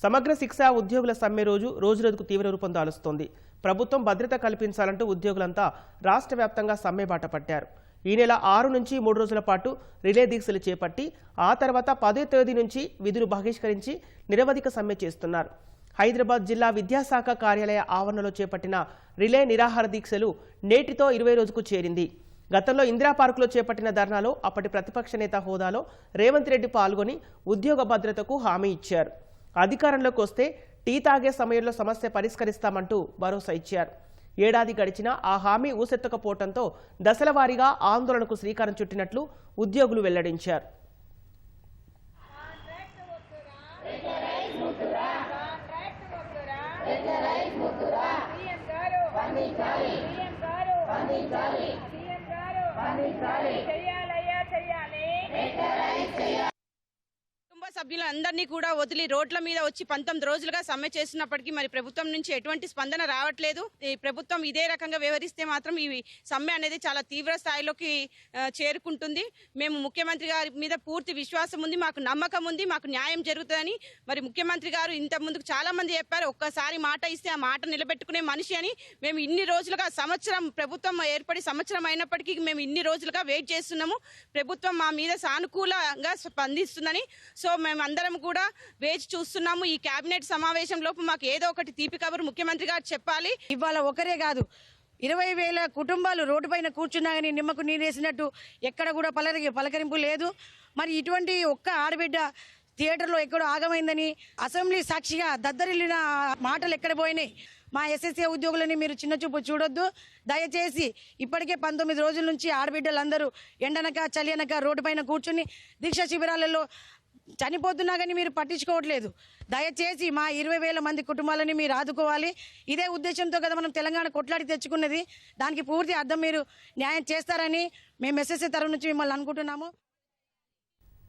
సమగ్ర శిక్ష ఉద్యోగుల సమ్మె రోజురోజుకు తీవ్ర రూపం దాలుస్తోంది. ప్రభుత్వం భద్రత కల్పించాలంటూ ఉద్యోగులంతా రాష్ట్ర వ్యాప్తంగా సమ్మె బాట పట్టారు. ఈ నెల 6 నుంచి 3 రోజుల పాటు రిలే దీక్షలు చేపట్టి ఆ తర్వాత 10వ తేదీ నుంచి విధులు బహిష్కరించి నిరవధిక సమ్మె చేస్తున్నారు. హైదరాబాద్ జిల్లా విద్యాశాఖ కార్యాలయ ఆవరణలో చేపట్టిన రిలే నిరాహార దీక్షలు నేటితో 20వ రోజుకు చేరింది. గతంలో ఇందిరా పార్కులో చేపట్టిన ధర్నాలో అప్పటి ప్రతిపక్ష నేత హోదాలో రేవంత్ రెడ్డి పాల్గొని ఉద్యోగ భద్రతకు హామీ ఇచ్చారు. అధికారంలోకి వస్తే టీ తాగే సమయంలో సమస్య పరిష్కరిస్తామంటూ భరోసా ఇచ్చారు. ఏడాది గడిచినా ఆ హామీ ఊసెత్తకపోవడంతో దశల వారీగా ఆందోళనకు శ్రీకారం చుట్టినట్లు ఉద్యోగులు వెల్లడించారు. కుటుంబ సభ్యులందరినీ కూడా వదిలి రోడ్ల మీద వచ్చి 19 రోజులుగా సమ్మె చేస్తున్నప్పటికీ మరి ప్రభుత్వం నుంచి ఎటువంటి స్పందన రావట్లేదు. ఈ ప్రభుత్వం ఇదే రకంగా వ్యవహరిస్తే మాత్రం ఈ సమ్మె అనేది చాలా తీవ్ర స్థాయిలోకి చేరుకుంటుంది. మేము ముఖ్యమంత్రి గారి మీద పూర్తి విశ్వాసం ఉంది, మాకు నమ్మకం ఉంది, మాకు న్యాయం జరుగుతుందని. మరి ముఖ్యమంత్రి గారు ఇంత ముందుకు చాలా మంది చెప్పారు, ఒక్కసారి మాట ఇస్తే ఆ మాట నిలబెట్టుకునే మనిషి అని. మేము ఇన్ని రోజులుగా ప్రభుత్వం ఏర్పడి సంవత్సరం అయినప్పటికీ మేము ఇన్ని రోజులుగా వెయిట్ చేస్తున్నాము. ప్రభుత్వం మా మీద సానుకూలంగా స్పందిస్తుందని. సో మేమందరం కూడా వేచి చూస్తున్నాము. ఈ కేబినెట్ సమావేశంలోపు మాకు ఏదో ఒకటి తీపి కబురు ముఖ్యమంత్రి గారు చెప్పాలి. ఇవాళ ఒకరే కాదు, 20,000 కుటుంబాలు రోడ్డు పైన కూర్చున్నా కానీ నిమ్మకు నీరేసినట్టు ఎక్కడ కూడా పలకరింపు లేదు. మరి ఇటువంటి ఒక్క ఆడబిడ్డ థియేటర్లో ఎక్కడో ఆగమైందని అసెంబ్లీ సాక్షిగా దద్దరిల్లిన మాటలు ఎక్కడ పోయినాయి? మా ఎస్ఎస్ఏ ఉద్యోగులని మీరు చిన్నచూపు చూడొద్దు. దయచేసి ఇప్పటికే 19 రోజుల నుంచి ఆడబిడ్డలందరూ ఎండనక చలియనక రోడ్డు పైన కూర్చుని దీక్ష శిబిరాలలో చనిపోతున్నా కానీ మీరు పట్టించుకోవట్లేదు. దయచేసి మా 20,000 మంది కుటుంబాలని మీరు ఆదుకోవాలి. ఇదే ఉద్దేశంతో కదా మనం తెలంగాణ కొట్లాడి తెచ్చుకున్నది. దానికి పూర్తి అర్థం మీరు న్యాయం చేస్తారని మేము ఎస్ఎస్ఏ తరఫు నుంచి మిమ్మల్ని అనుకుంటున్నాము.